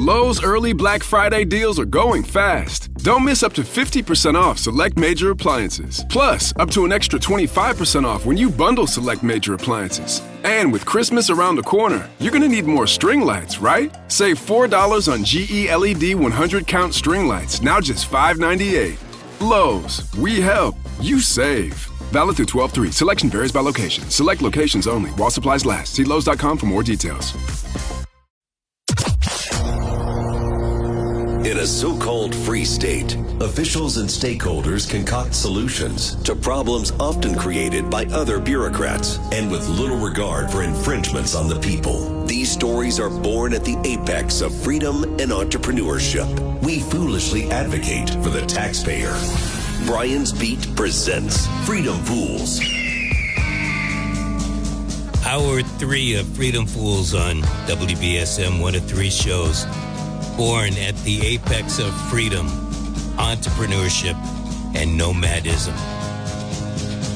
Lowe's early Black Friday deals are going fast. Don't miss up to 50% off select major appliances. Plus, up to an extra 25% off when you bundle select major appliances. And with Christmas around the corner, you're going to need more string lights, right? Save $4 on GE LED 100-count string lights, now just $5.98. Lowe's, we help, you save. Valid through 12/3. Selection varies by location. Select locations only. While supplies last. See Lowe's.com for more details. In a so-called free state, officials and stakeholders concoct solutions to problems often created by other bureaucrats and with little regard for infringements on the people. These stories are born at the apex of freedom and entrepreneurship. We foolishly advocate for the taxpayer. Brian's Beat presents Freedom Fools. Hour 3 of Freedom Fools on WBSM, one of 3 shows born at the apex of freedom, entrepreneurship, and nomadism.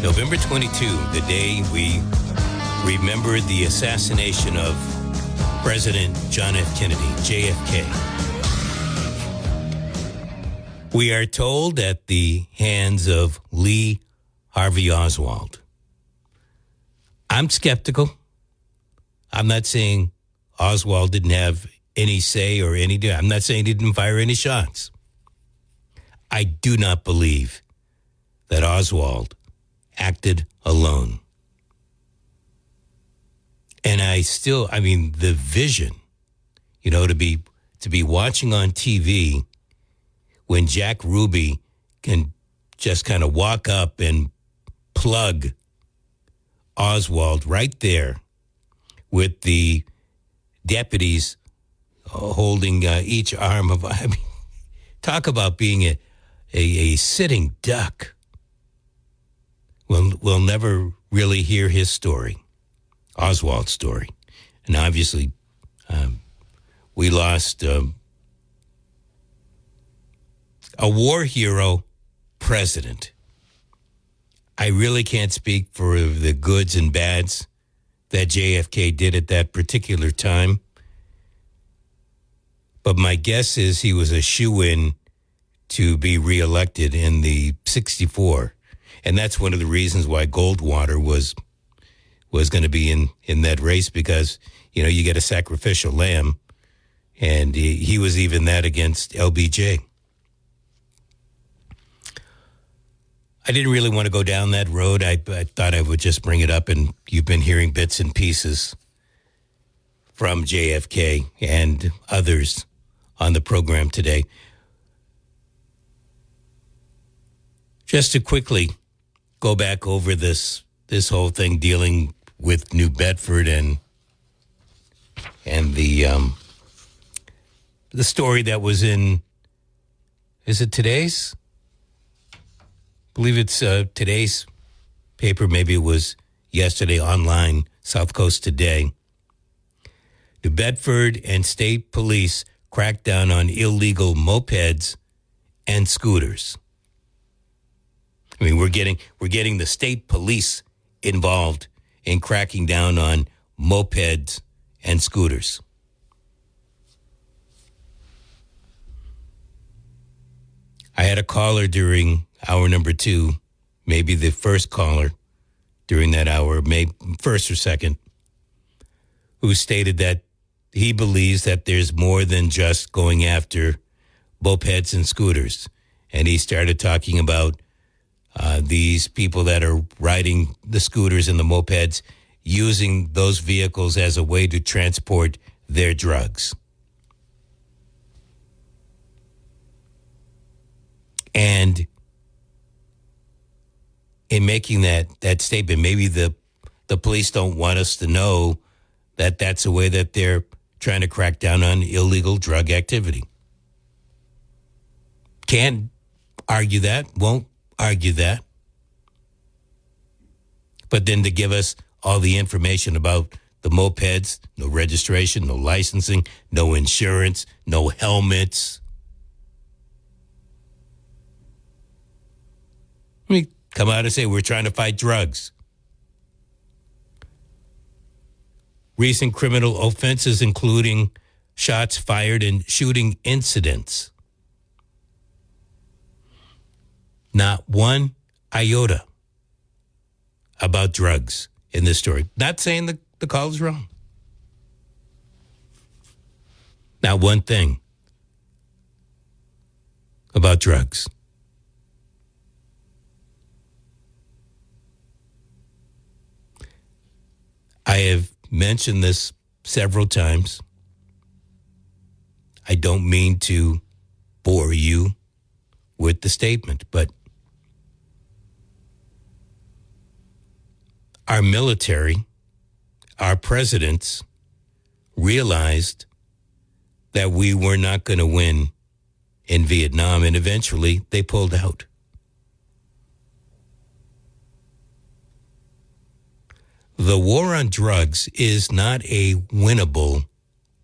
November 22, the day we remember the assassination of President John F. Kennedy, JFK. We are told at the hands of Lee Harvey Oswald. I'm skeptical. I'm not saying Oswald didn't have any say or any do. I'm not saying he didn't fire any shots. I do not believe that Oswald acted alone. And the vision, to be watching on TV when Jack Ruby can just kind of walk up and plug Oswald right there with the deputies holding each arm of, talk about being a sitting duck. We'll never really hear his story, Oswald's story. And obviously, we lost a war hero president. I really can't speak for the goods and bads that JFK did at that particular time. But my guess is he was a shoo-in to be reelected in the 64. And that's one of the reasons why Goldwater was going to be in that race, because, you get a sacrificial lamb. And he was even that against LBJ. I didn't really want to go down that road. I thought I would just bring it up, and you've been hearing bits and pieces from JFK and others on the program today. Just to quickly go back over this whole thing dealing with New Bedford and the story that was in, is it today's? I believe it's today's paper. Maybe it was yesterday online, South Coast Today. New Bedford and state police cracked down on illegal mopeds and scooters. We're getting the state police involved in cracking down on mopeds and scooters. I had a caller during hour number 2, maybe the first caller during that hour, maybe first or second, who stated that he believes that there's more than just going after mopeds and scooters. And he started talking about these people that are riding the scooters and the mopeds, using those vehicles as a way to transport their drugs. And in making that statement, maybe the police don't want us to know that that's a way that they're trying to crack down on illegal drug activity. Can't argue that, won't argue that. But then to give us all the information about the mopeds, no registration, no licensing, no insurance, no helmets. Come out and say we're trying to fight drugs. Recent criminal offenses, including shots fired and shooting incidents. Not one iota about drugs in this story. Not saying the call is wrong. Not one thing about drugs. I have mentioned this several times. I don't mean to bore you with the statement, but our military, our presidents realized that we were not going to win in Vietnam, and eventually they pulled out. The war on drugs is not a winnable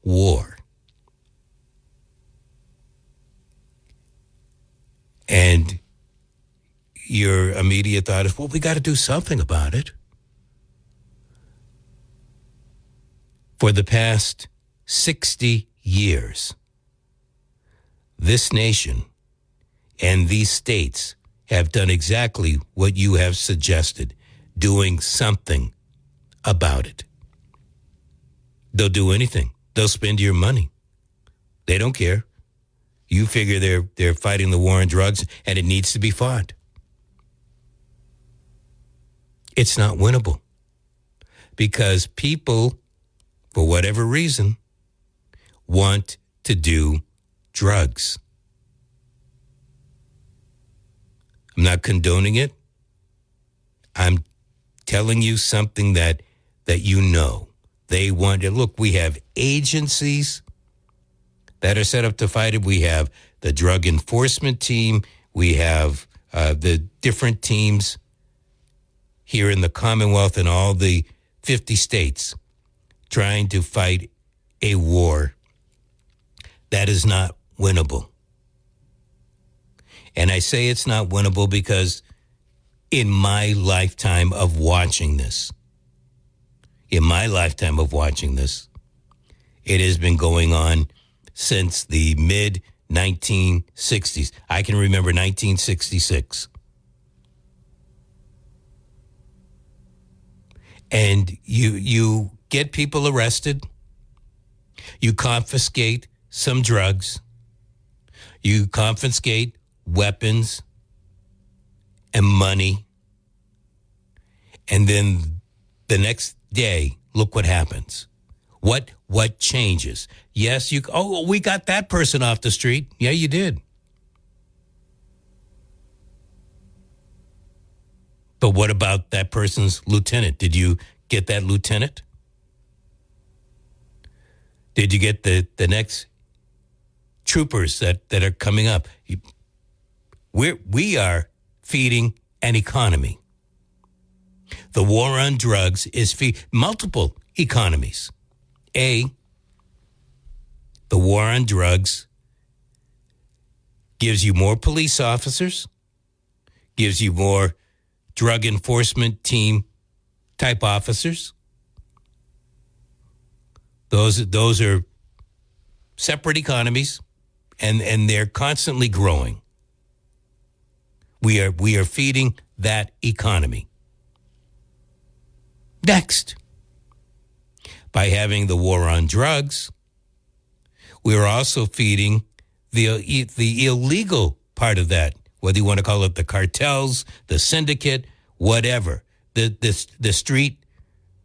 war. And your immediate thought is, well, we got to do something about it. For the past 60 years, this nation and these states have done exactly what you have suggested, doing something about it. They'll do anything. They'll spend your money. They don't care. You figure they're fighting the war on drugs and it needs to be fought. It's not winnable because people, for whatever reason, want to do drugs. I'm not condoning it. I'm telling you something that you know. They want to look. We have agencies that are set up to fight it. We have the drug enforcement team. We have the different teams here in the Commonwealth and all the 50 states trying to fight a war that is not winnable. And I say it's not winnable because in my lifetime of watching this, it has been going on since the mid-1960s. I can remember 1966. And you get people arrested. You confiscate some drugs. You confiscate weapons and money. And then the next day, look what happens. What changes? Yes, we got that person off the street. Yeah, you did. But what about that person's lieutenant? Did you get that lieutenant? Did you get the next troopers that are coming up? We are feeding an economy. The war on drugs is multiple economies. The war on drugs gives you more police officers, gives you more drug enforcement team type officers. Those are separate economies, and they're constantly growing. We are feeding that economy. Next, by having the war on drugs, we are also feeding the illegal part of that, whether you want to call it the cartels, the syndicate, whatever. The street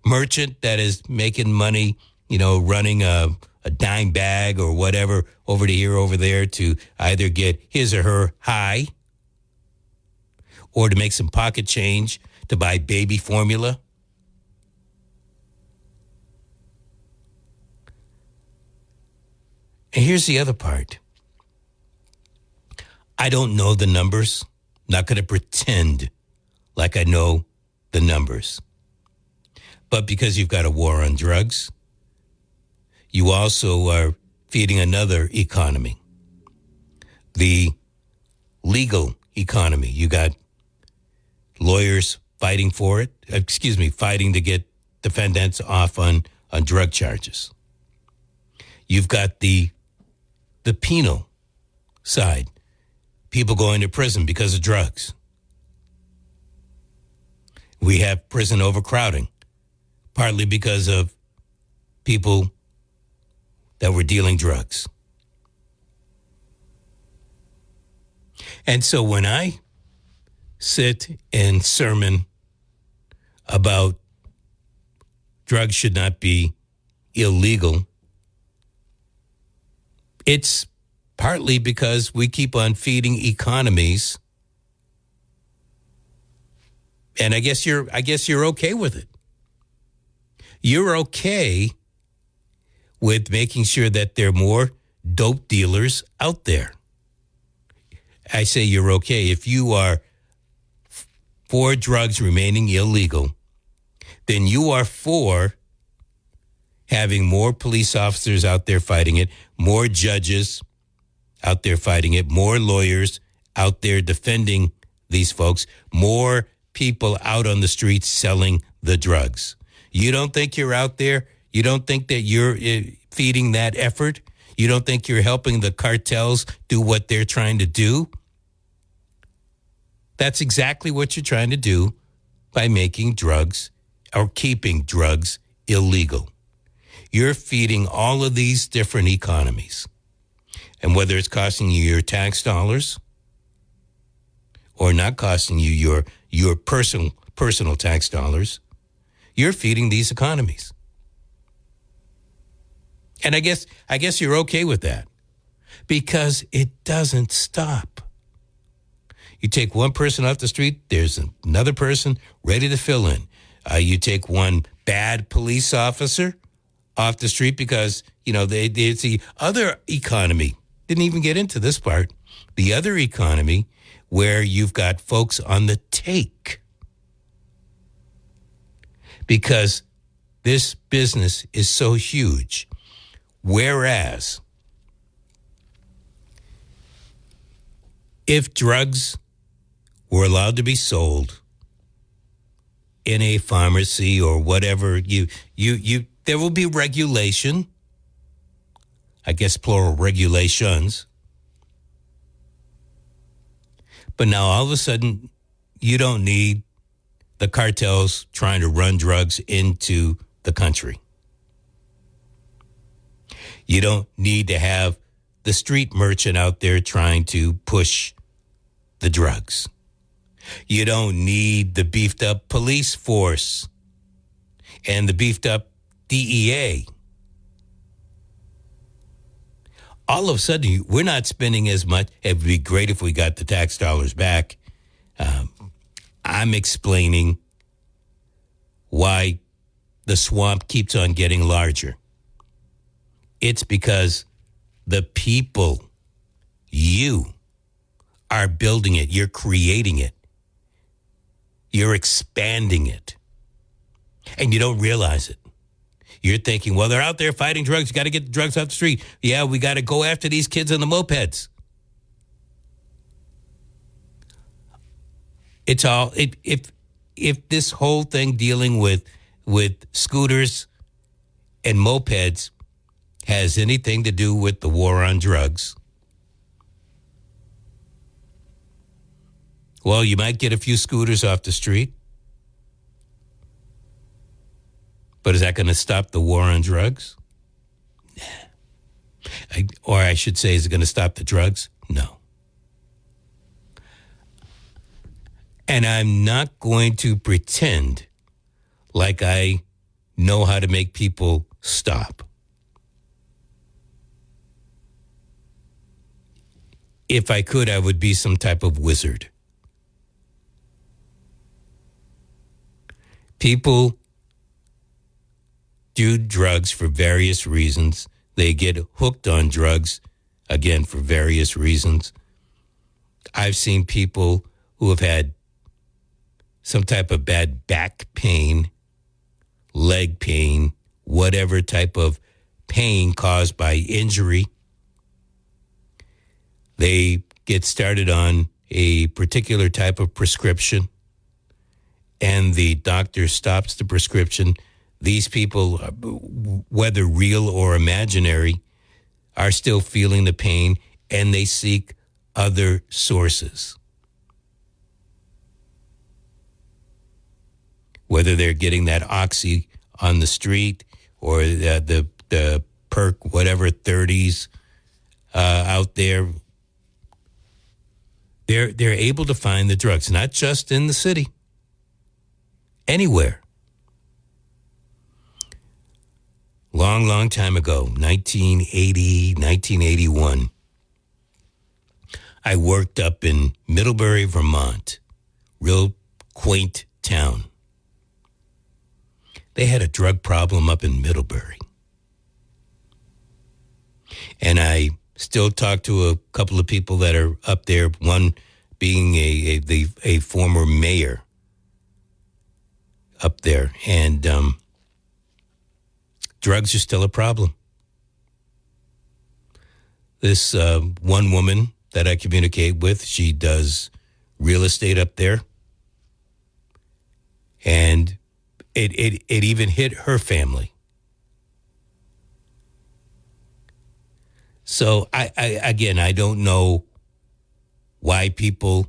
merchant that is making money, running a dime bag or whatever over to here, over there to either get his or her high or to make some pocket change to buy baby formula. And here's the other part. I don't know the numbers. Not going to pretend like I know the numbers. But because you've got a war on drugs, you also are feeding another economy, the legal economy. You got lawyers fighting for it, fighting to get defendants off on drug charges. You've got the penal side. People going to prison because of drugs. We have prison overcrowding, partly because of people that were dealing drugs. And so when I sit and sermon about drugs should not be illegal, it's partly because we keep on feeding economies. And I guess you're okay with it. You're okay with making sure that there are more dope dealers out there. I say you're okay. If you are for drugs remaining illegal, then you are for having more police officers out there fighting it, more judges out there fighting it, more lawyers out there defending these folks, more people out on the streets selling the drugs. You don't think you're out there? You don't think that you're feeding that effort? You don't think you're helping the cartels do what they're trying to do? That's exactly what you're trying to do by making drugs or keeping drugs illegal. You're feeding all of these different economies. And whether it's costing you your tax dollars or not costing you your personal tax dollars, you're feeding these economies. And I guess you're okay with that because it doesn't stop. You take one person off the street, there's another person ready to fill in. You take one bad police officer off the street because, it's the other economy. Didn't even get into this part. The other economy where you've got folks on the take. Because this business is so huge. Whereas, if drugs were allowed to be sold in a pharmacy or whatever, there will be regulation. I guess plural regulations. But now all of a sudden, you don't need the cartels trying to run drugs into the country. You don't need to have the street merchant out there trying to push the drugs. You don't need the beefed up police force and the beefed up DEA. All of a sudden, we're not spending as much. It would be great if we got the tax dollars back. I'm explaining why the swamp keeps on getting larger. It's because the people, you, are building it. You're creating it. You're expanding it. And you don't realize it. You're thinking, well, they're out there fighting drugs. You got to get the drugs off the street. Yeah, we got to go after these kids on the mopeds. It's all, if this whole thing dealing with scooters and mopeds has anything to do with the war on drugs, well, you might get a few scooters off the street. But is that going to stop the war on drugs? Nah. Or I should say, is it going to stop the drugs? No. And I'm not going to pretend like I know how to make people stop. If I could, I would be some type of wizard. People do drugs for various reasons. They get hooked on drugs, again, for various reasons. I've seen people who have had some type of bad back pain, leg pain, whatever type of pain caused by injury. They get started on a particular type of prescription, and the doctor stops the prescription. These people, whether real or imaginary, are still feeling the pain and they seek other sources. Whether they're getting that Oxy on the street or the perk, whatever 30s out there, they're able to find the drugs, not just in the city, anywhere. Long time ago, 1980, 1981, I worked up in Middlebury, Vermont, real quaint town. They had a drug problem up in Middlebury. And I still talk to a couple of people that are up there, one being a former mayor up there. And drugs are still a problem. This one woman that I communicate with, she does real estate up there. And it even hit her family. So I don't know why people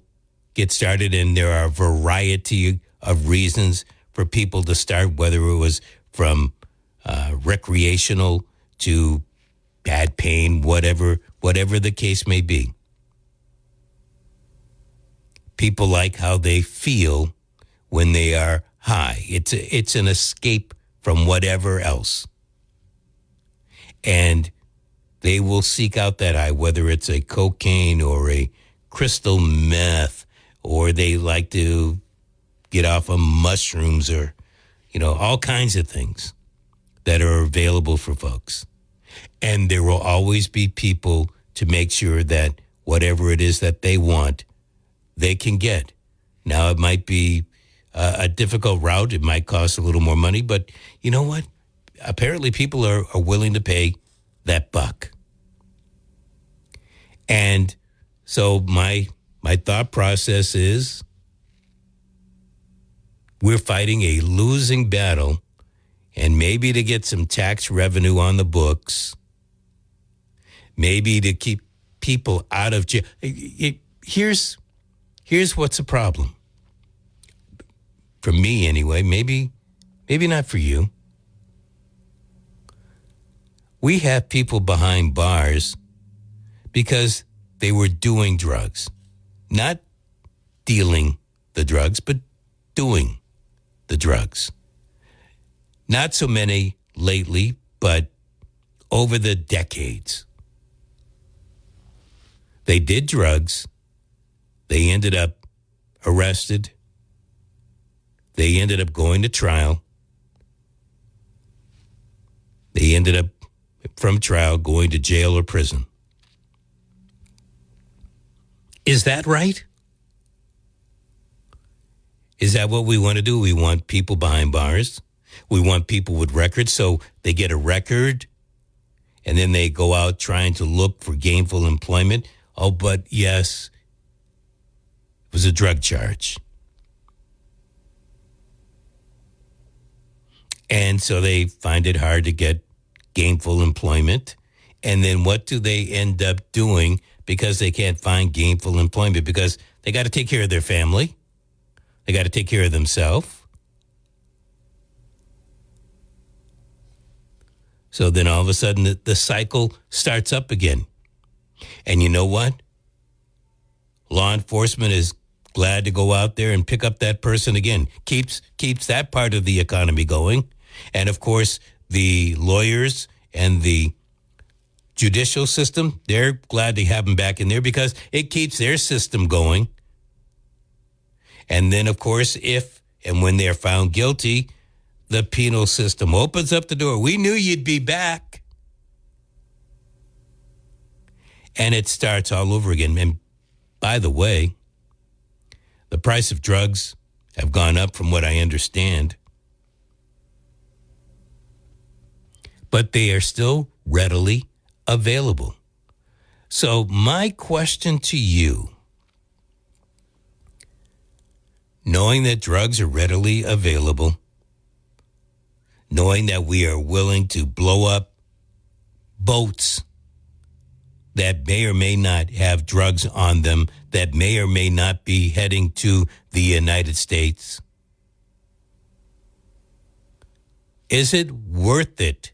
get started, and there are a variety of reasons for people to start, whether it was from recreational to bad pain, whatever the case may be. People like how they feel when they are high. It's an escape from whatever else. And they will seek out that high, whether it's a cocaine or a crystal meth, or they like to get off of mushrooms, or, all kinds of things that are available for folks. And there will always be people to make sure that whatever it is that they want, they can get. Now, it might be a difficult route. It might cost a little more money, but you know what? Apparently people are willing to pay that buck. And so my thought process is, we're fighting a losing battle, and maybe to get some tax revenue on the books, maybe to keep people out of jail. Here's what's a problem. For me, anyway, maybe not for you. We have people behind bars because they were doing drugs. Not dealing the drugs, but doing the drugs. Not so many lately, but over the decades. They did drugs. They ended up arrested. They ended up going to trial. They ended up, from trial, going to jail or prison. Is that right? Is that what we want to do? We want people behind bars. We want people with records, so they get a record, and then they go out trying to look for gainful employment. Oh, but yes, it was a drug charge. And so they find it hard to get gainful employment. And then what do they end up doing because they can't find gainful employment? Because they got to take care of their family. They got to take care of themselves. So then all of a sudden the cycle starts up again. And you know what? Law enforcement is glad to go out there and pick up that person again. Keeps that part of the economy going. And of course, the lawyers and the judicial system, they're glad to have them back in there because it keeps their system going. And then, of course, if and when they're found guilty, the penal system opens up the door. We knew you'd be back. And it starts all over again. And by the way, the price of drugs have gone up from what I understand. But they are still readily available. So my question to you, knowing that drugs are readily available, knowing that we are willing to blow up boats that may or may not have drugs on them, that may or may not be heading to the United States? Is it worth it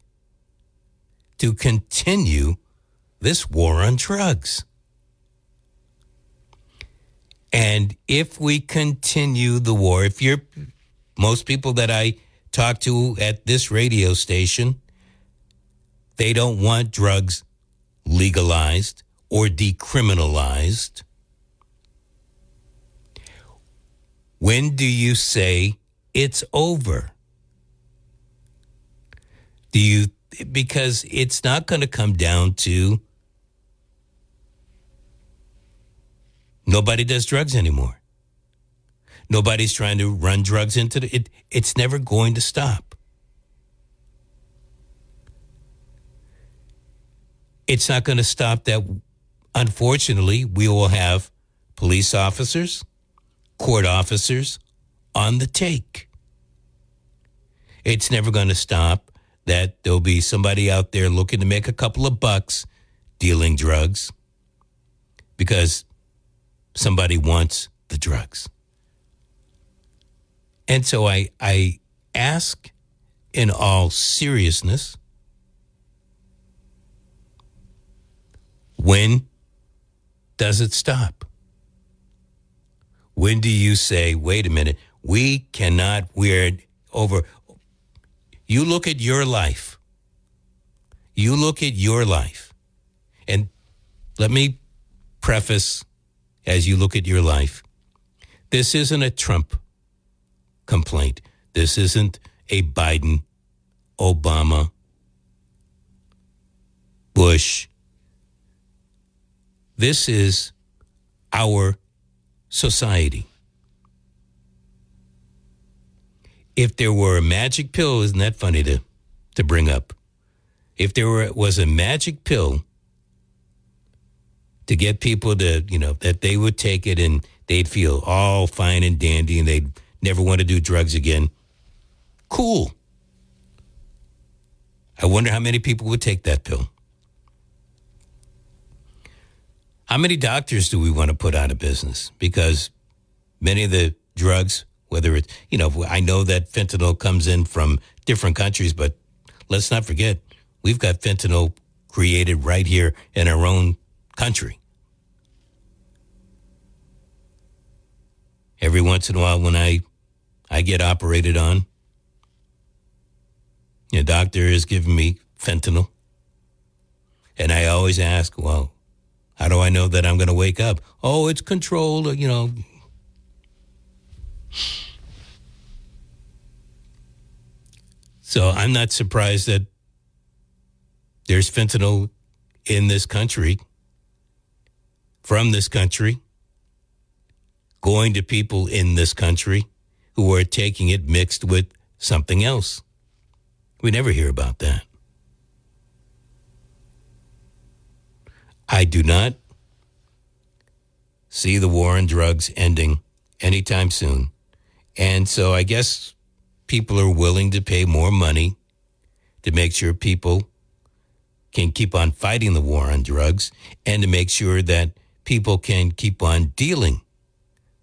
to continue this war on drugs? And if we continue the war, most people that I talk to at this radio station, they don't want drugs legalized or decriminalized. When do you say it's over? Because it's not going to come down to nobody does drugs anymore. Nobody's trying to run drugs into it's never going to stop. It's not going to stop that. Unfortunately, we will have police officers, court officers on the take. It's never going to stop that there'll be somebody out there looking to make a couple of bucks dealing drugs because somebody wants the drugs. And so I ask in all seriousness, when does it stop? When do you say, wait a minute, we're over. You look at your life. You look at your life. And let me preface, as you look at your life, this isn't a Trump complaint. This isn't a Biden, Obama, Bush. This is our society. If there were a magic pill, isn't that funny to bring up? If there was a magic pill to get people to, that they would take it and they'd feel all fine and dandy and they'd never want to do drugs again, cool. I wonder how many people would take that pill. How many doctors do we want to put out of business? Because many of the drugs, whether it's, I know that fentanyl comes in from different countries, but let's not forget, we've got fentanyl created right here in our own country. Every once in a while when I get operated on, the doctor is giving me fentanyl. And I always ask, well, how do I know that I'm going to wake up? Oh, it's controlled, So I'm not surprised that there's fentanyl in this country, from this country, going to people in this country who are taking it mixed with something else. We never hear about that. I do not see the war on drugs ending anytime soon. And so I guess people are willing to pay more money to make sure people can keep on fighting the war on drugs and to make sure that people can keep on dealing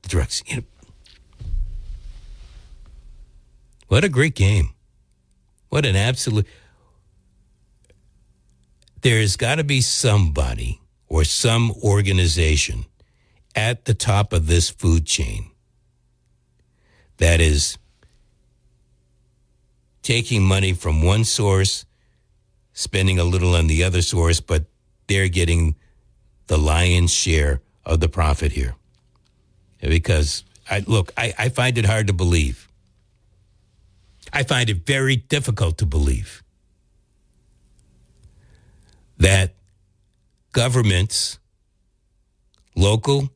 the drugs. What a great game. What an absolute... There's got to be somebody or some organization at the top of this food chain that is taking money from one source, spending a little on the other source, but they're getting the lion's share of the profit here. Because, I find it hard to believe. I find it very difficult to believe that governments, local,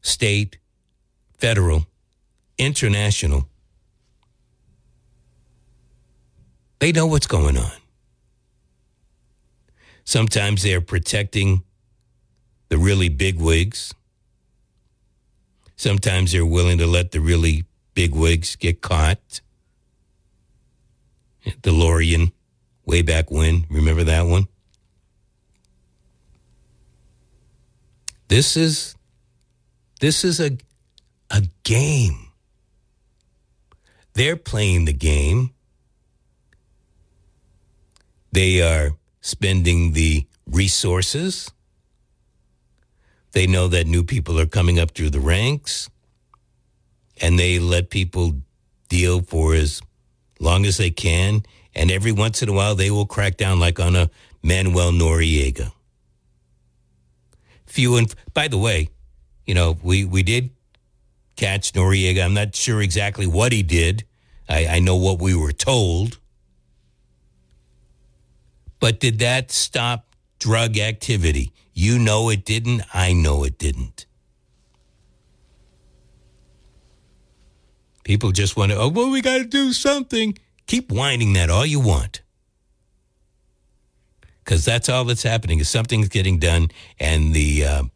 state, federal, international, they know what's going on. Sometimes they're protecting the really big wigs. Sometimes they're willing to let the really big wigs get caught. DeLorean, way back when, remember that one? This is a game. They're playing the game. They are spending the resources. They know that new people are coming up through the ranks, and they let people deal for as long as they can, and every once in a while they will crack down like on a Manuel Noriega. By the way, we did catch Noriega. I'm not sure exactly what he did. I know what we were told. But did that stop drug activity? You know it didn't. I know it didn't. People just want to, we got to do something. Keep whining that all you want. Because that's all that's happening is something's getting done. And the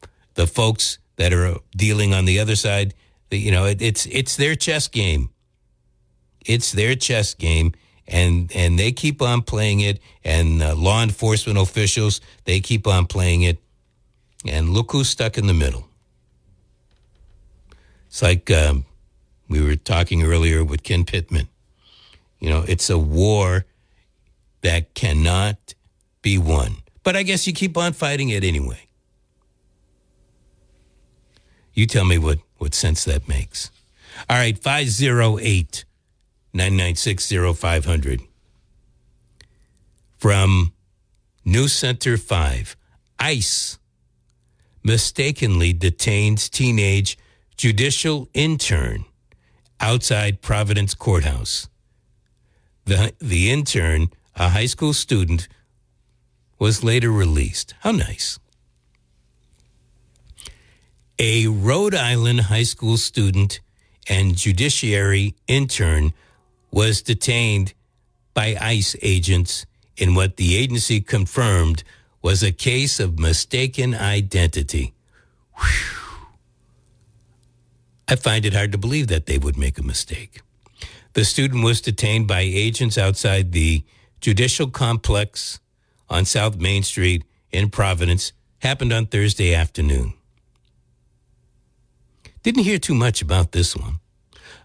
folks that are dealing on the other side, it's their chess game. It's their chess game. And they keep on playing it. And law enforcement officials, they keep on playing it. And look who's stuck in the middle. It's like we were talking earlier with Ken Pittman. It's a war that cannot be won. But I guess you keep on fighting it anyway. You tell me what sense that makes. All right, 508-996-0500. From News Center 5, ICE mistakenly detains teenage judicial intern outside Providence Courthouse. The intern, a high school student, was later released. How nice. A Rhode Island high school student and judiciary intern was detained by ICE agents in what the agency confirmed was a case of mistaken identity. Whew. I find it hard to believe that they would make a mistake. The student was detained by agents outside the judicial complex on South Main Street in Providence. Happened on Thursday afternoon. Didn't hear too much about this one.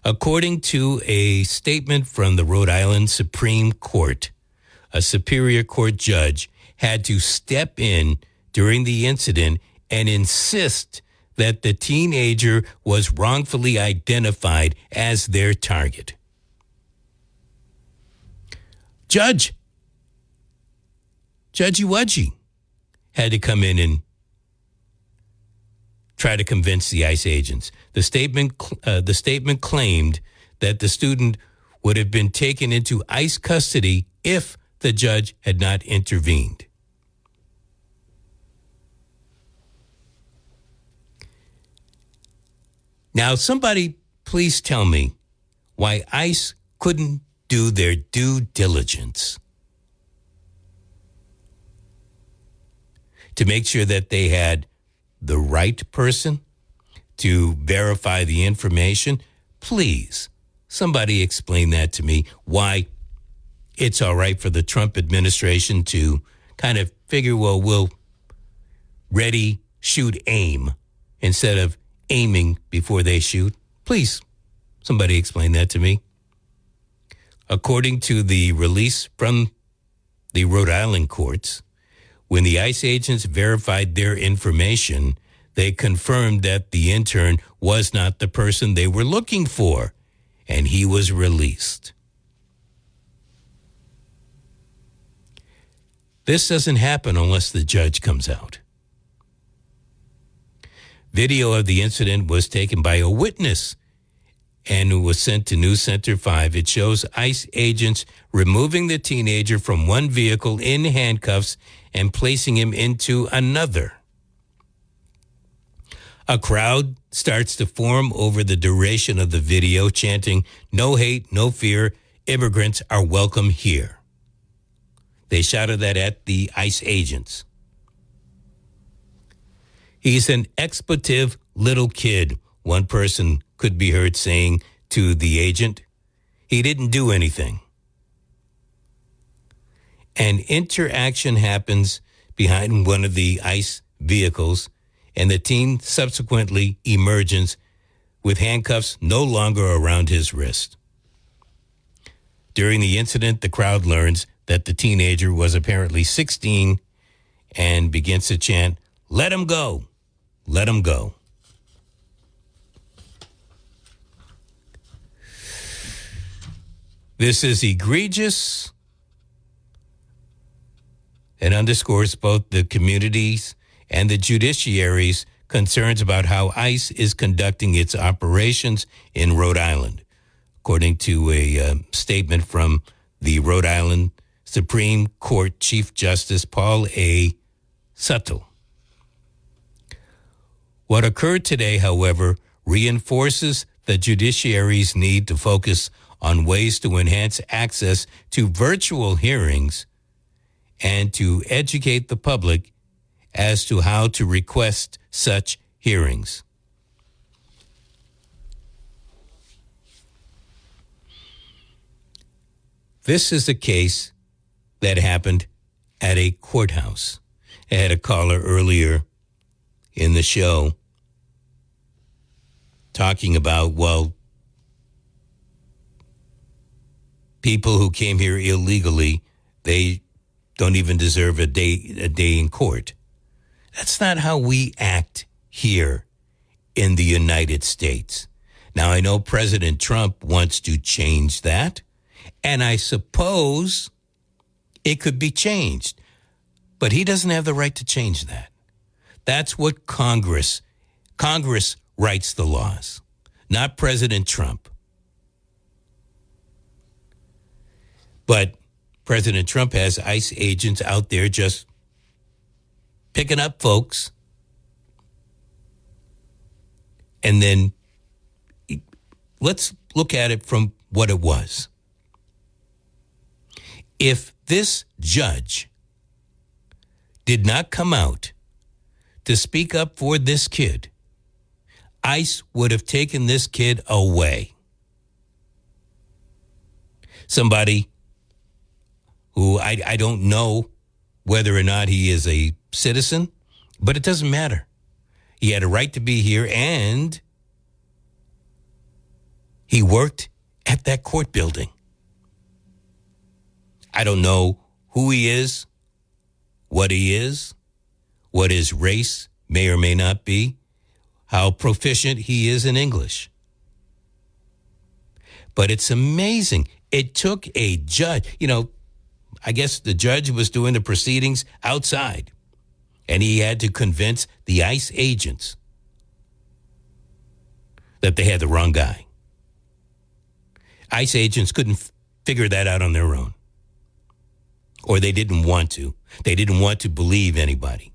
According to a statement from the Rhode Island Supreme Court, a Superior Court judge had to step in during the incident and insist that the teenager was wrongfully identified as their target. Judge Uwudgie had to come in and try to convince the ICE agents. The statement claimed that the student would have been taken into ICE custody if the judge had not intervened. Now, somebody please tell me why ICE couldn't do their due diligence to make sure that they had the right person to verify the information. Please, somebody explain that to me, why it's all right for the Trump administration to kind of figure, well, we'll ready, shoot, aim, instead of aiming before they shoot. Please, somebody explain that to me. According to the release from the Rhode Island courts, when the ICE agents verified their information, they confirmed that the intern was not the person they were looking for, and he was released. This doesn't happen unless the judge comes out. Video of the incident was taken by a witness and was sent to News Center 5. It shows ICE agents removing the teenager from one vehicle in handcuffs and placing him into another. A crowd starts to form over the duration of the video, chanting, "No hate, no fear, immigrants are welcome here." They shouted that at the ICE agents. "He's an expletive little kid," one person could be heard saying to the agent. "He didn't do anything." An interaction happens behind one of the ICE vehicles, and the teen subsequently emerges with handcuffs no longer around his wrist. During the incident, the crowd learns that the teenager was apparently 16 and begins to chant, "Let him go, let him go." This is egregious and underscores both the community's and the judiciary's concerns about how ICE is conducting its operations in Rhode Island, according to a statement from the Rhode Island Supreme Court Chief Justice Paul A. Suttle. What occurred today, however, reinforces the judiciary's need to focus on ways to enhance access to virtual hearings and to educate the public as to how to request such hearings. This is a case that happened at a courthouse. I had a caller earlier in the show talking about, well, people who came here illegally, they don't even deserve a day in court. That's not how we act here in the United States. Now, I know President Trump wants to change that, and I suppose it could be changed, but he doesn't have the right to change that. That's what Congress writes the laws, not President Trump. But President Trump has ICE agents out there just picking up folks. And then let's look at it from what it was. If this judge did not come out to speak up for this kid, ICE would have taken this kid away. Somebody who I don't know whether or not he is a citizen, but it doesn't matter. He had a right to be here, and he worked at that court building. I don't know who he is, what his race may or may not be, how proficient he is in English. But it's amazing. It took a judge, I guess the judge was doing the proceedings outside, and he had to convince the ICE agents that they had the wrong guy. ICE agents couldn't figure that out on their own, or they didn't want to. They didn't want to believe anybody.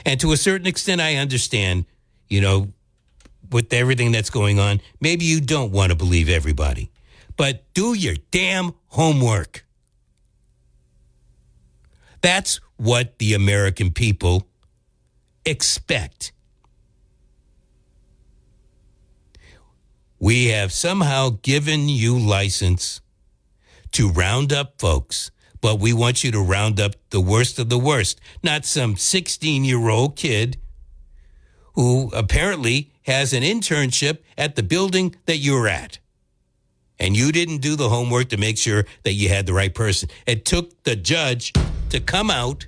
And to a certain extent, I understand, with everything that's going on, maybe you don't want to believe everybody, but do your damn homework. That's what the American people expect. We have somehow given you license to round up folks, but we want you to round up the worst of the worst, not some 16-year-old kid who apparently has an internship at the building that you're at. And you didn't do the homework to make sure that you had the right person. It took the judge to come out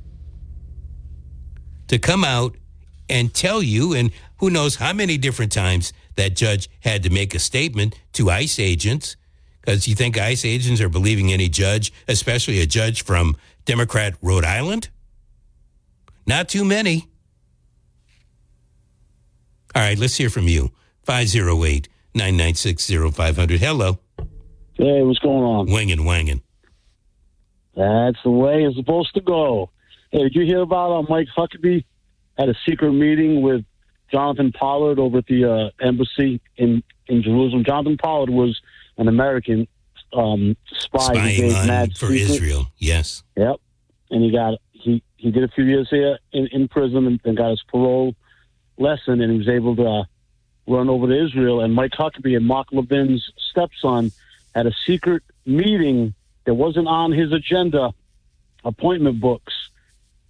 and tell you, and who knows how many different times that judge had to make a statement to ICE agents, because you think ICE agents are believing any judge, especially a judge from Democrat Rhode Island? Not too many. All right, let's hear from you. 508-996-0500. Hello. Hey, what's going on? Wangin'. That's the way it's supposed to go. Hey, did you hear about Mike Huckabee had a secret meeting with Jonathan Pollard over at the embassy in Jerusalem? Jonathan Pollard was an American spy spying on for Israel. Yes. Yep. And he did a few years here in prison and got his parole lesson, and he was able to run over to Israel. And Mike Huckabee and Mark Levin's stepson had a secret meeting that wasn't on his agenda, appointment books,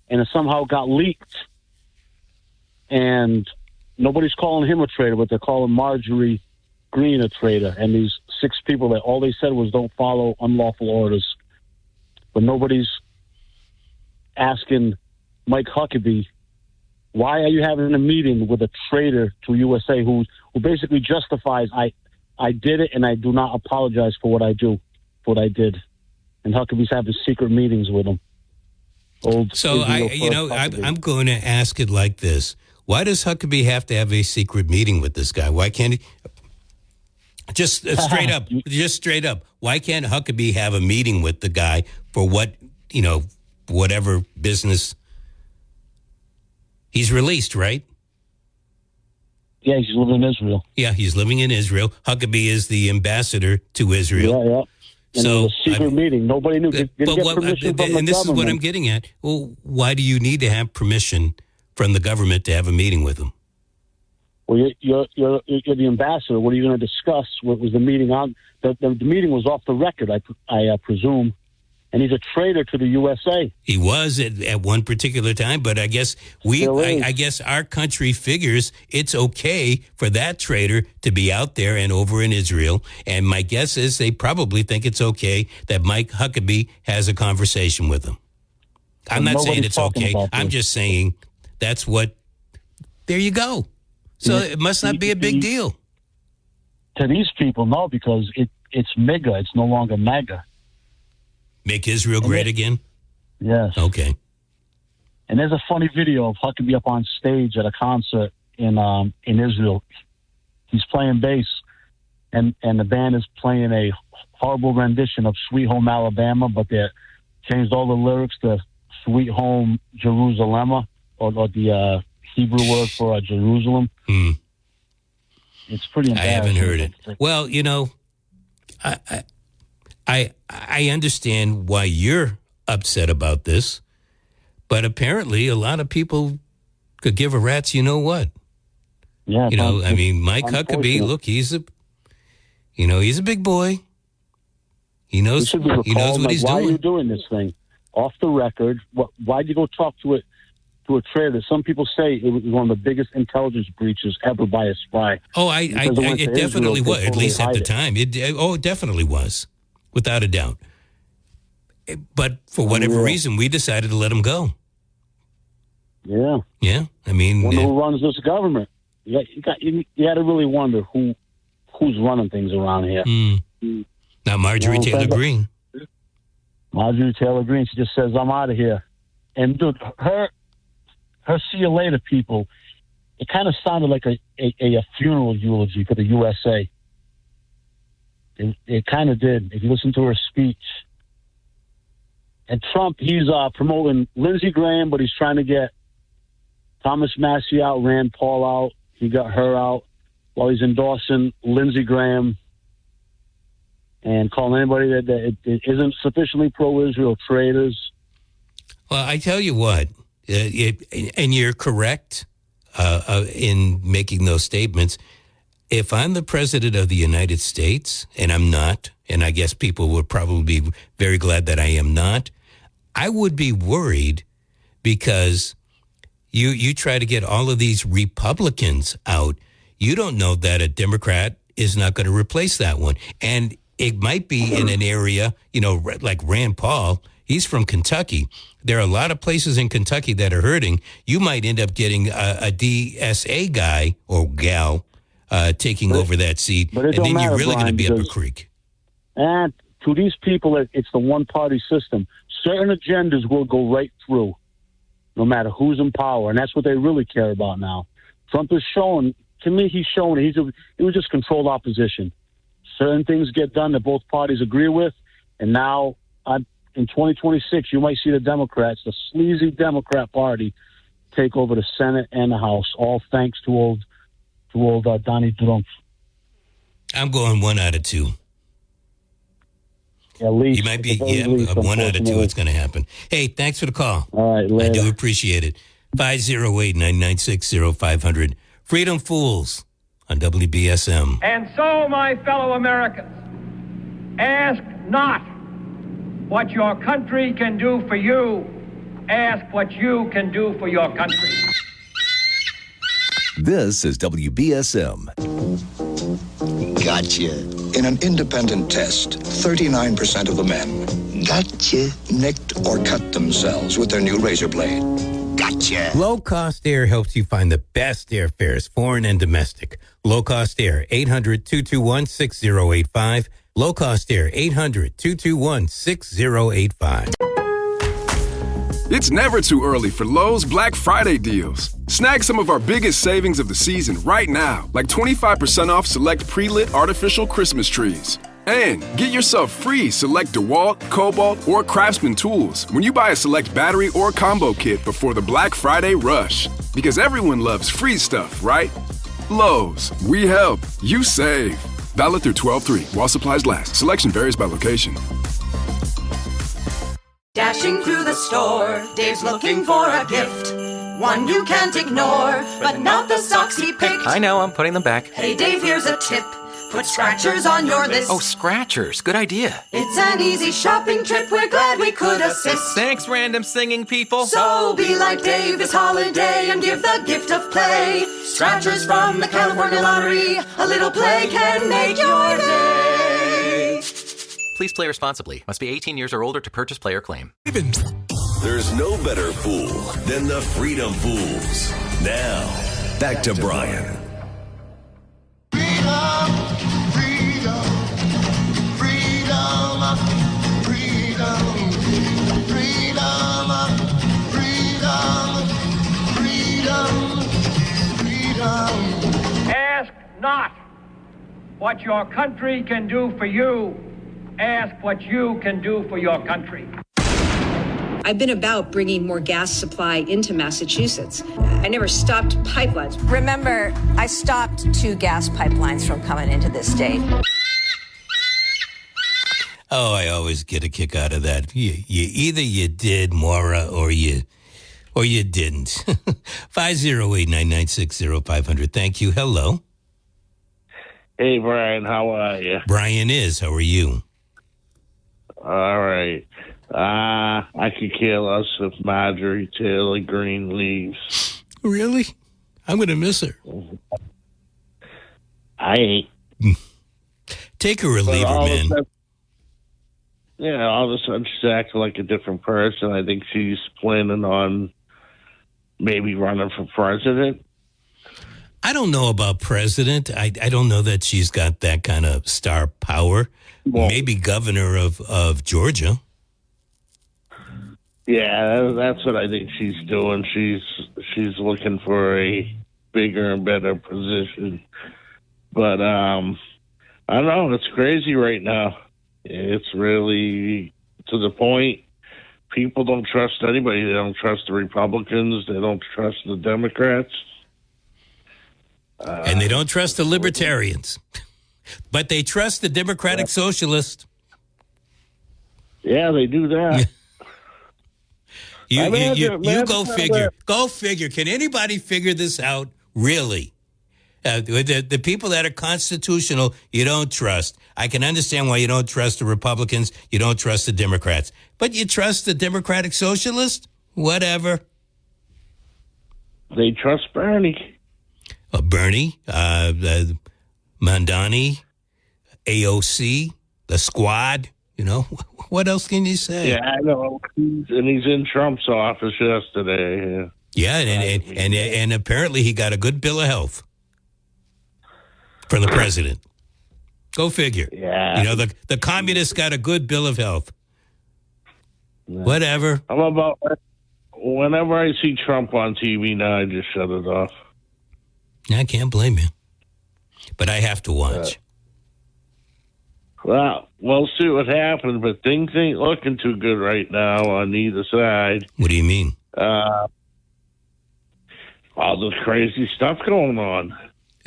and it somehow got leaked. and nobody's calling him a traitor, but they're calling Marjorie Greene a traitor. And these 6 people that all they said was don't follow unlawful orders. But nobody's asking Mike Huckabee, why are you having a meeting with a traitor to USA who basically justifies, I did it and I do not apologize for what I did. And Huckabee's having secret meetings with him. I'm going to ask it like this. Why does Huckabee have to have a secret meeting with this guy? Why can't he? Just straight up. Why can't Huckabee have a meeting with the guy for whatever business he's released, right? Yeah, he's living in Israel. Yeah, he's living in Israel. Huckabee is the ambassador to Israel. Yeah. And so, it was a secret meeting. Nobody knew. Didn't get permission from the and this government. is what I'm getting at. Well, why do you need to have permission from the government to have a meeting with him? Well, you're the ambassador. What are you going to discuss? What was the meeting on? The meeting was off the record, I presume. And he's a traitor to the USA. He was at one particular time, but I guess I guess our country figures it's okay for that traitor to be out there and over in Israel. And my guess is they probably think it's okay that Mike Huckabee has a conversation with him. I'm not saying it's okay. I'm just saying that's what. There you go. So it must not be a big deal. To these people, no, because it's MAGA. It's no longer MAGA. Make Israel great again? Yes. Okay. And there's a funny video of Huckabee up on stage at a concert in Israel. He's playing bass, and the band is playing a horrible rendition of Sweet Home Alabama, but they changed all the lyrics to Sweet Home Jerusalem, or the Hebrew word for Jerusalem. It's pretty embarrassing. I haven't heard it. Well, I understand why you're upset about this, but apparently a lot of people could give a rat's you know what. Yeah. Mike Huckabee, look, he's a big boy. He knows what he's why doing. Why are you doing this thing? Off the record. Why'd you go talk to a traitor? Some people say it was one of the biggest intelligence breaches ever by a spy. Oh, it definitely was, at least at the time. It definitely was. Without a doubt. But for whatever reason, we decided to let him go. Yeah. Yeah. Wonder who runs this government. You got to really wonder who's running things around here. Now, Marjorie Taylor Greene. Marjorie Taylor Greene, she just says, I'm out of here. And dude, her see you later people, it kind of sounded like a funeral eulogy for the USA. It kind of did, if you listen to her speech. And Trump, he's promoting Lindsey Graham, but he's trying to get Thomas Massey out, Rand Paul out. He got her out while he's endorsing Lindsey Graham and calling anybody that isn't sufficiently pro-Israel traitors. Well, I tell you what, and you're correct in making those statements. If I'm the president of the United States, and I'm not, and I guess people would probably be very glad that I am not, I would be worried because you try to get all of these Republicans out. You don't know that a Democrat is not going to replace that one. And it might be in an area, like Rand Paul, he's from Kentucky. There are a lot of places in Kentucky that are hurting. You might end up getting a DSA guy or gal taking over that seat, and then you're really going to be up a creek. And to these people, it's the one-party system. Certain agendas will go right through, no matter who's in power, and that's what they really care about now. Trump is showing, to me, he's showing it was just controlled opposition. Certain things get done that both parties agree with, and now in 2026, you might see the Democrats, the sleazy Democrat Party, take over the Senate and the House, all thanks to old Donnie Trump. I'm going 1 out of 2. At least. You might be, 1 out of 2 it's going to happen. Hey, thanks for the call. All right, later. I do appreciate it. 508-996-0500. Freedom Fools on WBSM. And so, my fellow Americans, ask not what your country can do for you. Ask what you can do for your country. This is WBSM. Gotcha. In an independent test, 39% of the men nicked or cut themselves with their new razor blade. Gotcha. Low-cost air helps you find the best airfares, foreign and domestic. Low-cost air, 800-221-6085. Low-cost air, 800-221-6085. It's never too early for Lowe's Black Friday deals. Snag some of our biggest savings of the season right now, like 25% off select pre-lit artificial Christmas trees. And get yourself free select DeWalt, Cobalt, or Craftsman tools when you buy a select battery or combo kit before the Black Friday rush. Because everyone loves free stuff, right? Lowe's, we help, you save. Valid through 12/3 while supplies last. Selection varies by location. Dashing through the store, Dave's looking for a gift. One you can't ignore, but not the socks he picked. I know, I'm putting them back. Hey Dave, here's a tip. Put Scratchers on your list. Oh, Scratchers. Good idea. It's an easy shopping trip. We're glad we could assist. Thanks, random singing people. So be like Dave this holiday and give the gift of play. Scratchers from the California Lottery. A little play can make your day. Please play responsibly. Must be 18 years or older to purchase, play, or claim. There's no better fool than the Freedom Fools. Now, back to Brian. Ask not what your country can do for you. Ask what you can do for your country. I've been about bringing more gas supply into Massachusetts. I never stopped pipelines. Remember, I stopped 2 gas pipelines from coming into this state. Oh, I always get a kick out of that. Either you did, Maura, or you didn't. 508-996-0500. Thank you. Hello. Hey, Brian. How are you? Brian is. How are you? All right. I could care less if Marjorie Taylor Greene leaves. Really? I'm going to miss her. I ain't. Take her or leave her, man. All of a sudden she's acting like a different person. I think she's planning on maybe running for president. I don't know about president. I don't know that she's got that kind of star power. Well, maybe governor of Georgia. Yeah, that's what I think she's doing. She's looking for a bigger and better position. But I don't know. It's crazy right now. It's really to the point. People don't trust anybody. They don't trust the Republicans. They don't trust the Democrats. And they don't trust the Libertarians. But they trust the Democratic Socialist. Yeah, they do that. You go figure. Go figure. Can anybody figure this out? Really? The people that are constitutional, you don't trust. I can understand why you don't trust the Republicans. You don't trust the Democrats. But you trust the Democratic Socialist? Whatever. They trust Bernie. Bernie, Mandani, AOC, the squad. You know, what else can you say? Yeah, I know. And he's in Trump's office yesterday. Yeah, and apparently he got a good bill of health from the president. Go figure. Yeah. You know, the communists got a good bill of health. Yeah. Whatever. Whenever I see Trump on TV now, I just shut it off. I can't blame you. But I have to watch. Well, we'll see what happens, but things ain't looking too good right now on either side. What do you mean? All this crazy stuff going on.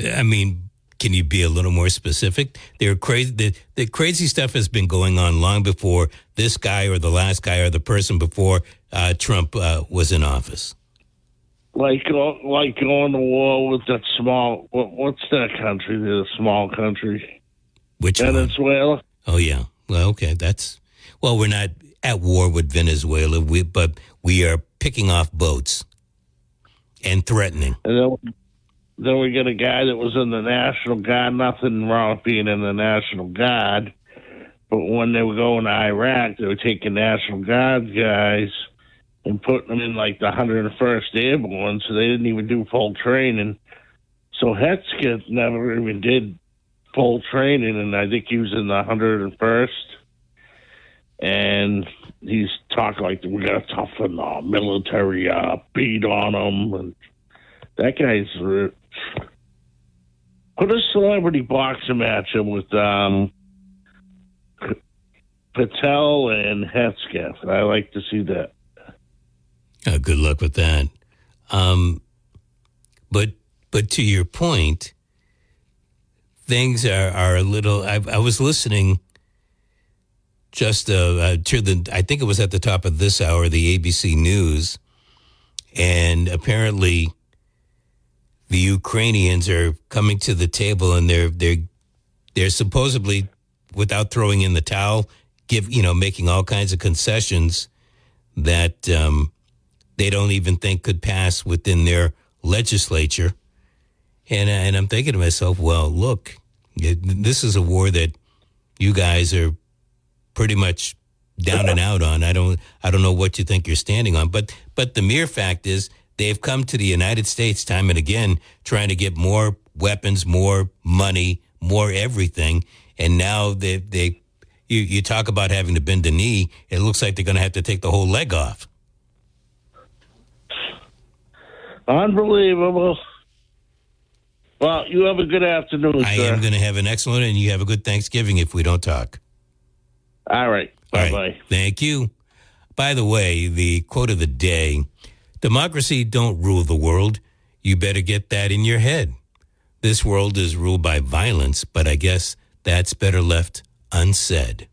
I mean, can you be a little more specific? They're crazy. The crazy stuff has been going on long before this guy or the last guy or the person before Trump was in office. Like going to war with that small. What's that country? The small country. Which Venezuela? One? Oh yeah. Well, okay. We're not at war with Venezuela. But we are picking off boats and threatening. And then we get a guy that was in the National Guard. Nothing wrong with being in the National Guard. But when they were going to Iraq, they were taking National Guard guys and putting them in like the 101st Airborne, so they didn't even do full training. So Hetzke never even did full training, and I think he was in the 101st. And he's talking like we got to toughen the military beat on them. And that guy's put a celebrity boxing match in with Patel and Hetzke. I like to see that. Good luck with that. But to your point, things are a little. I was listening just to I think it was at the top of this hour, the ABC News, and apparently the Ukrainians are coming to the table, and they're supposedly, without throwing in the towel, making all kinds of concessions that they don't even think could pass within their legislature. And I'm thinking to myself, well, look, this is a war that you guys are pretty much down and out on. I don't know what you think you're standing on, but the mere fact is they've come to the United States time and again trying to get more weapons, more money, more everything, and now you talk about having to bend the knee. It looks like they're going to have to take the whole leg off. Unbelievable. Well, you have a good afternoon, I sir. am going to have an excellent, and you have a good Thanksgiving if we don't talk. All right. Bye-bye. All right. Thank you. By the way, the quote of the day, democracy don't rule the world. You better get that in your head. This world is ruled by violence, but I guess that's better left unsaid.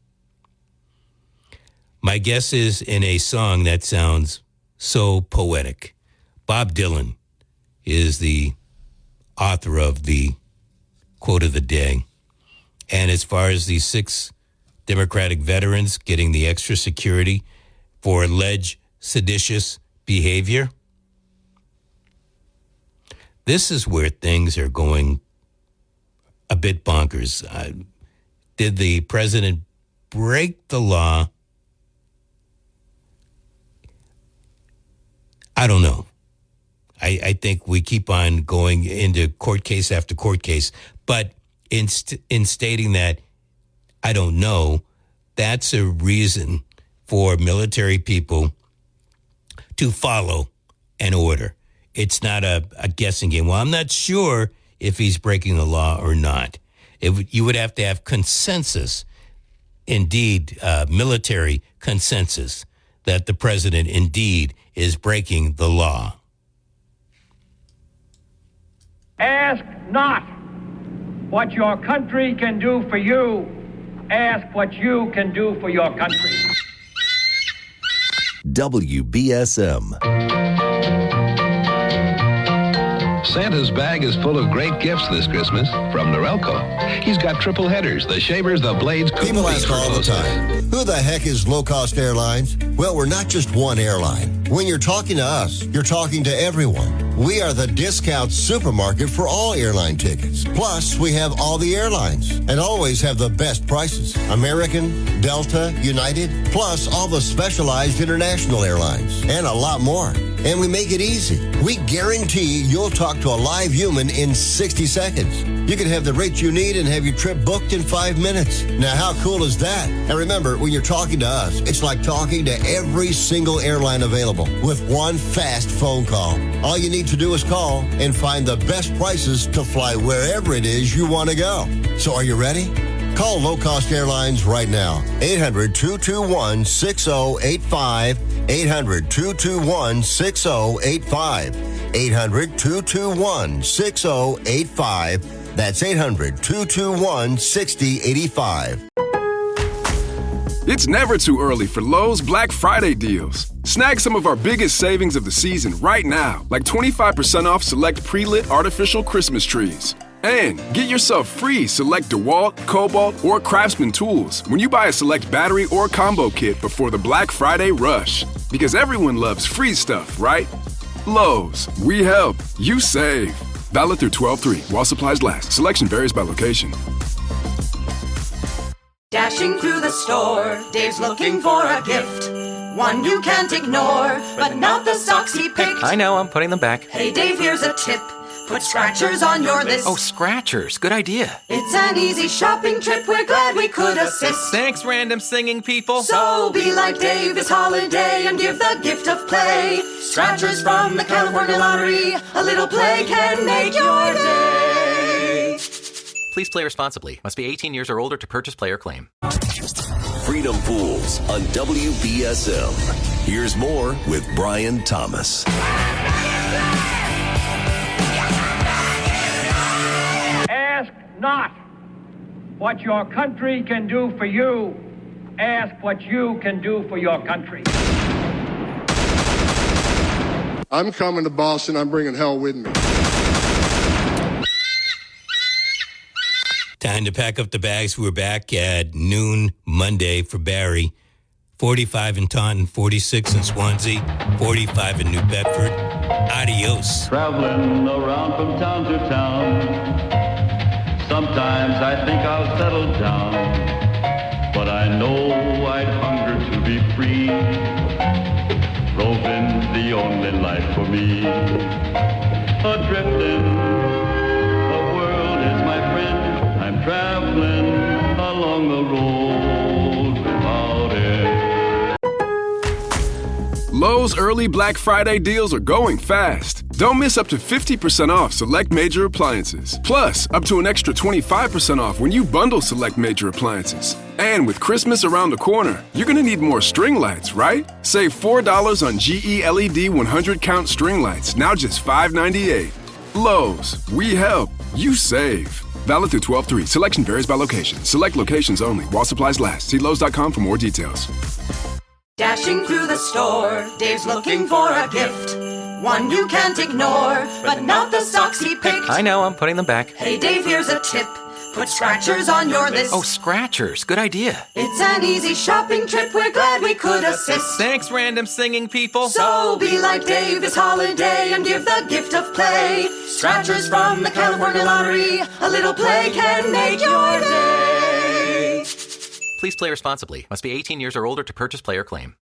My guess is in a song that sounds so poetic. Bob Dylan is the author of the quote of the day. And as far as the 6 Democratic veterans getting the extra security for alleged seditious behavior, this is where things are going a bit bonkers. Did the president break the law? I don't know. I think we keep on going into court case after court case. But in stating that, I don't know, that's a reason for military people to follow an order. It's not a guessing game. Well, I'm not sure if he's breaking the law or not. You would have to have consensus, indeed, military consensus, that the president indeed is breaking the law. Ask not what your country can do for you. Ask what you can do for your country. WBSM. Santa's bag is full of great gifts this Christmas from Norelco. He's got triple headers, the shavers, the blades. People ask all the time, who the heck is low-cost airlines? Well, we're not just one airline. When you're talking to us, you're talking to everyone. We are the discount supermarket for all airline tickets. Plus, we have all the airlines and always have the best prices. American, Delta, United, plus all the specialized international airlines and a lot more. And we make it easy. We guarantee you'll talk to a live human in 60 seconds. You can have the rate you need and have your trip booked in 5 minutes. Now, how cool is that? And remember, when you're talking to us, it's like talking to every single airline available with one fast phone call. All you need to do is call and find the best prices to fly wherever it is you want to go. So are you ready? Call Low Cost Airlines right now. 800-221-6085. 800-221-6085. 800-221-6085. That's 800-221-6085. It's never too early for Lowe's Black Friday deals. Snag some of our biggest savings of the season right now, like 25% off select pre-lit artificial Christmas trees. And get yourself free select DeWalt, Cobalt, or Craftsman tools when you buy a select battery or combo kit before the Black Friday rush. Because everyone loves free stuff, right? Lowe's, we help, you save. Valid through 12/3 while supplies last. Selection varies by location. Dashing through the store, Dave's looking for a gift. One you can't ignore, but not the socks he picked. I know, I'm putting them back. Hey Dave, here's a tip. Put scratchers on your list. Oh, scratchers. Good idea. It's an easy shopping trip. We're glad we could assist. Thanks, random singing people. So be like Dave this holiday and give the gift of play. Scratchers from the California Lottery. A little play can make your day. Please play responsibly. Must be 18 years or older to purchase, play, or claim. Freedom Pools on WBSM. Here's more with Brian Thomas. Ask not what your country can do for you. Ask what you can do for your country. I'm coming to Boston. I'm bringing hell with me. Time to pack up the bags. We're back at noon Monday for Barrie. 45 in Taunton, 46 in Swansea, 45 in New Bedford. Adios. Traveling around from town to town. Sometimes I think I'll settle down. But I know I'd hunger to be free. Roving's the only life for me. Adrifting, the world is my friend. I'm traveling along the road without it. Lowe's early Black Friday deals are going fast. Don't miss up to 50% off select major appliances. Plus, up to an extra 25% off when you bundle select major appliances. And with Christmas around the corner, you're going to need more string lights, right? Save $4 on GE LED 100 count string lights, now just $5.98. Lowe's, we help, you save. Valid through 12/3. Selection varies by location. Select locations only while supplies last. See Lowe's.com for more details. Dashing through the store, Dave's looking for a gift. One you can't ignore, but not the socks he picked. I know, I'm putting them back. Hey Dave, here's a tip. Put scratchers on your list. Oh, scratchers. Good idea. It's an easy shopping trip. We're glad we could assist. Thanks, random singing people. So be like Dave this holiday and give the gift of play. Scratchers from the California Lottery. A little play can make your day. Please play responsibly. Must be 18 years or older to purchase, play, or claim.